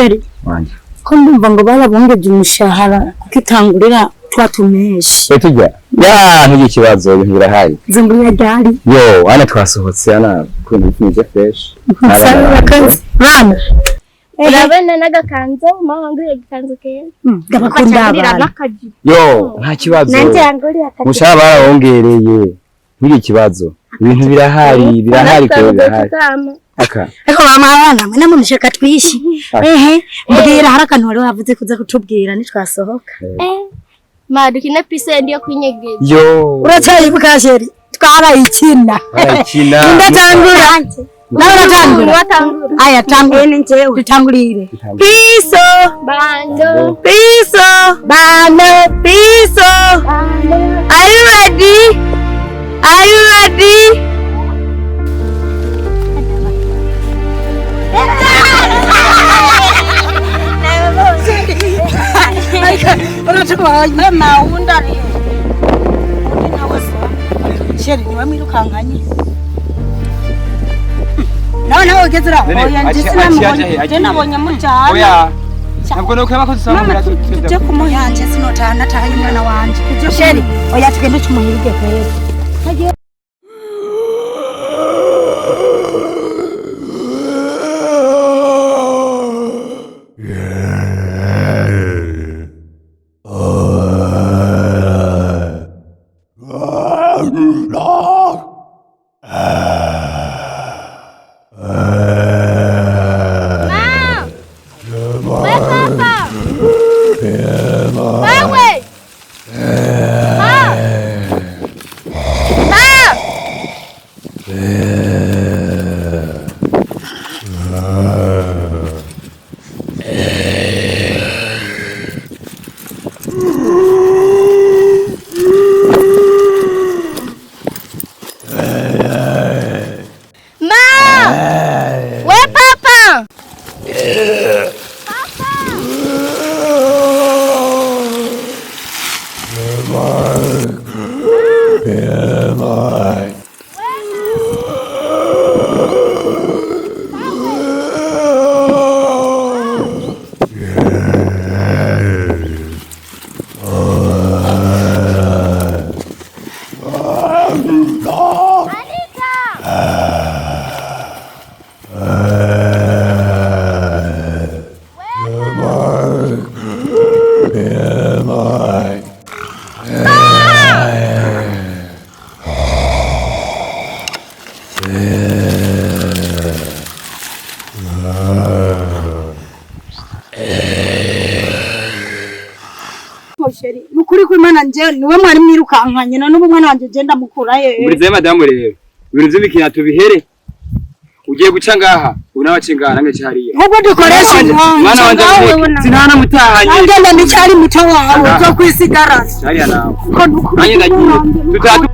Sheri wanje ko ndumva ngo barabongeje umushahara kukitangurira twatumeshe tujya n'ikibazo ibintu birahari zamburiya ryari yo ana twasohotse ana kuntu fresh bana urabona n'agakanzo mahanguriye gikanzo keza gabakunda abana yo nta kibazo nanjye yanguriye akazi mushahara barabongereye n'ikibazo ibintu birahari ko birahari Eko mama abana mwe namushaka twishi mbwira harakantu wari wavuze kuza kutubwira nitwasohoka madukina pise ndiyo kwinyegeza yo uracyayibuka Sheri twarayikina ndatangura nawe natangura aya tangure ninjewe tutangurire piso bando are you ready unachukua mama undani Sheri niwe mwirukankanye nawe ugezera oya ndisina tena bonye mujana oya ntabwo no kwema ko dusanga tuje kumuyanje sinotana tahaye mwana wanje Sheri oya tugende cyumuhirige kwera Sheri nukuri ko Imana nje niwe mwari mwirukankanye na n'ubu mwana wanje genda mukura Murize madamu rero ibintu by'imikina tubihere ugiye guca ngaha unabacingana nge cyariye ahubwo dukoresha mwana wanje sinana mutahanye ngenda ndicari muto wawe zo kwisigara cyariya nawe ko nukuri tutatu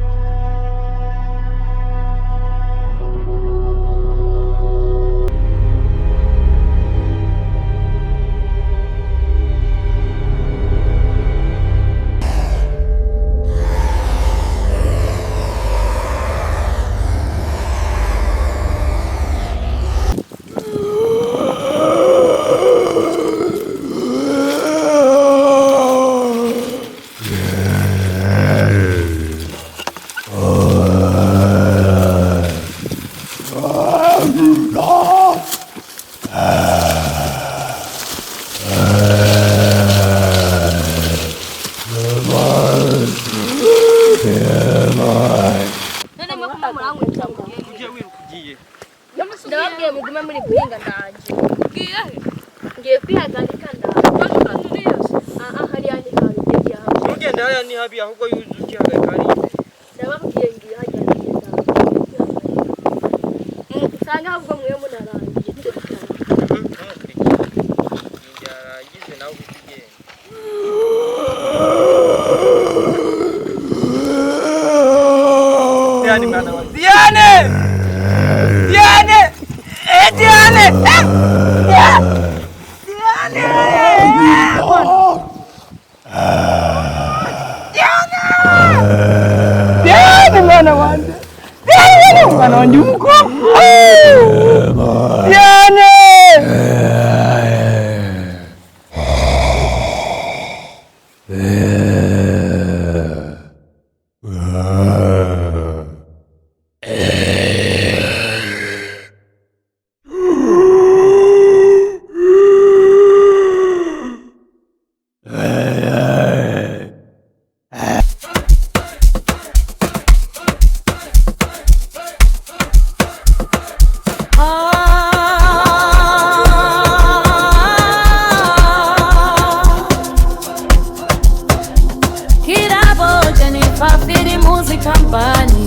kampani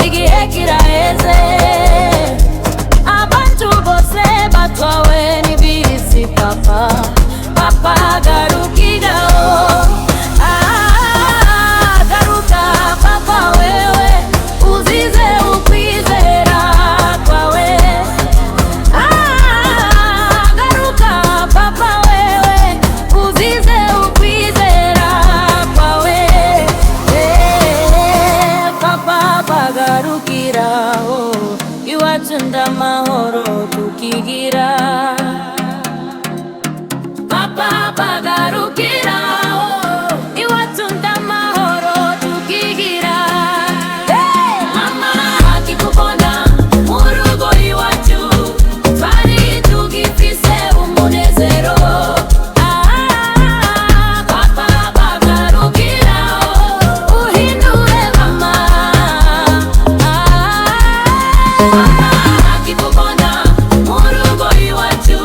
igihe kiraheze abantu bose batwawe n'ibisi papa garukiraho garuka papa wewe uzize ukwizera kwawe garuka papa wewe uzize ukwizera kwawe papa garukiraho iwacu ndamahoro tukigira papa garukiraho iwacu ndamahoro tukigira mama akikubona mu rugo iwacu twari tugifise umunezero papa garukiraho uhindure mama akikubona mu rugo iwacu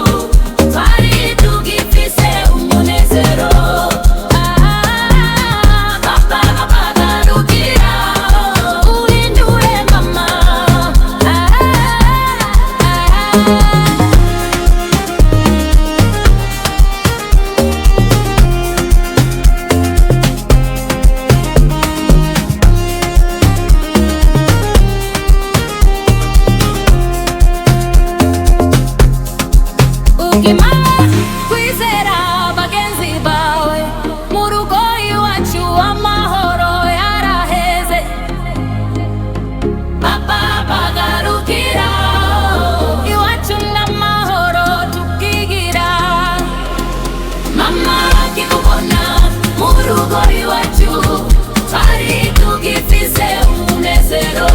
twari tugifise umunezero papa garukiraho uhindure mama ukimara kwizera bagenzi bawe mu rugo iwacu amahoro yaraheze papa bagarukiraho iwacu n'amahoro tukigira mama akikubona mu rugo iwacu twari tugifise umunezero